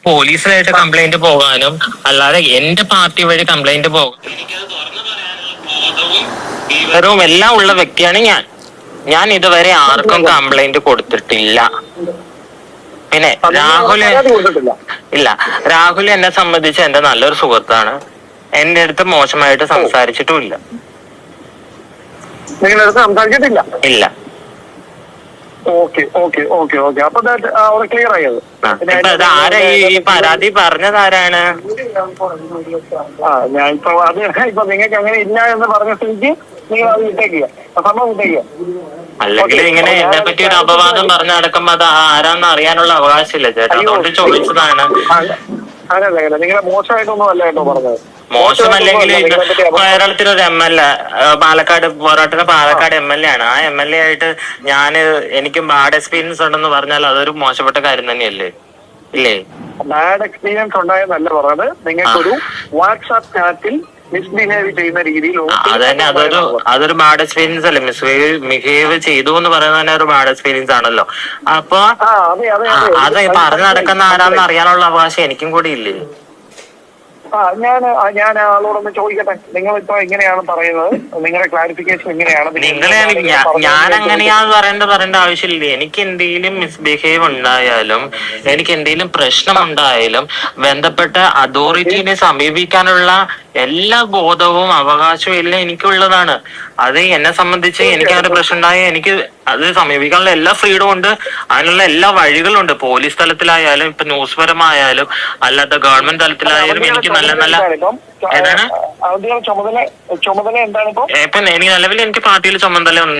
പോലീസിലായിട്ട് complaint പോകാനും അല്ലാതെ എന്റെ പാർട്ടി വഴി കംപ്ലൈന്റ് പോകാനും വിവരവും എല്ലാം ഉള്ള വ്യക്തിയാണ് ഞാൻ ഇതുവരെ ആർക്കും കംപ്ലൈന്റ് കൊടുത്തിട്ടില്ല. പിന്നെ രാഹുൽ എന്നെ സംബന്ധിച്ച് എന്റെ നല്ലൊരു സുഹൃത്താണ്. എന്റെ അടുത്ത് മോശമായിട്ട് സംസാരിച്ചിട്ടുമില്ല. ഇല്ല. ആരാ ഈ പരാതി പറഞ്ഞത്? ആരാണ്? അല്ലെങ്കിൽ ഇങ്ങനെ എന്നെ പറ്റി ഒരു അപവാദം പറഞ്ഞു നടക്കുമ്പോ അത് ആരാന്ന് അറിയാനുള്ള അവകാശമില്ല ചേട്ടാ. അതുകൊണ്ട് ചോദിച്ചതാണ്. മോശമല്ലെങ്കിൽ കേരളത്തിലൊരു MLA, പാലക്കാട് MLA ആണ്. ആ MLA ആയിട്ട് എനിക്ക് ബാഡ് എക്സ്പീരിയൻസ് ഉണ്ടെന്ന് പറഞ്ഞാൽ അതൊരു മോശപ്പെട്ട കാര്യം തന്നെയല്ലേ? ഇല്ലേ? ബാഡ് എക്സ്പീരിയൻസ് ഉണ്ടായെന്നല്ല പറഞ്ഞത്. നിങ്ങൾക്കൊരു വാട്സാപ്പ് ചാറ്റിൽ മിസ്ബിഹേവ് ചെയ്യുന്ന രീതിയിൽ അതൊരു ബാഡ് എക്സ്പീരിയൻസ് അല്ലേ? മിസ്ബിഹേവ് ചെയ്തു എന്ന് പറയുന്നത് തന്നെ ഒരു ബാഡ് എക്സ്പീരിയൻസ് ആണല്ലോ. അപ്പൊ അത് പറഞ്ഞു നടക്കുന്ന ആരാന്ന് അറിയാനുള്ള അവകാശം എനിക്കും കൂടി ഇല്ലേ? ഞാൻ ആളോടൊന്ന് ചോദിക്കട്ടെ, നിങ്ങളിപ്പോ എങ്ങനെയാണ് പറയുന്നത്? നിങ്ങളുടെ ക്ലാരിഫിക്കേഷൻ എങ്ങനെയാണ്? ഞാൻ അങ്ങനെയാന്ന് പറയേണ്ട ആവശ്യമില്ല. എനിക്ക് എന്തെങ്കിലും മിസ്ബിഹേവ് ഉണ്ടായാലും എനിക്ക് എന്തെങ്കിലും പ്രശ്നം ഉണ്ടായാലും ബന്ധപ്പെട്ട അതോറിറ്റീനെ സമീപിക്കാനുള്ള എല്ലാ ബോധവും അവകാശവും എല്ലാം എനിക്കുള്ളതാണ്. അത് എന്നെ സംബന്ധിച്ച് എനിക്ക് അങ്ങനെ പ്രശ്നം ഉണ്ടായാൽ എനിക്ക് അത് സമീപിക്കാനുള്ള എല്ലാ ഫ്രീഡം ഉണ്ട്. അതിനുള്ള എല്ലാ വഴികളും ഉണ്ട്. പോലീസ് തലത്തിലായാലും ഇപ്പൊ ന്യൂസ് പരമായാലും അല്ലാത്ത ഗവൺമെന്റ് തലത്തിലായാലും എനിക്ക് നല്ല ഏതാണ് ചുമതല എന്താണ്? ഇപ്പൊ എനിക്ക് നിലവിൽ എനിക്ക് പാർട്ടിയിൽ ചുമതല ഉണ്ട്.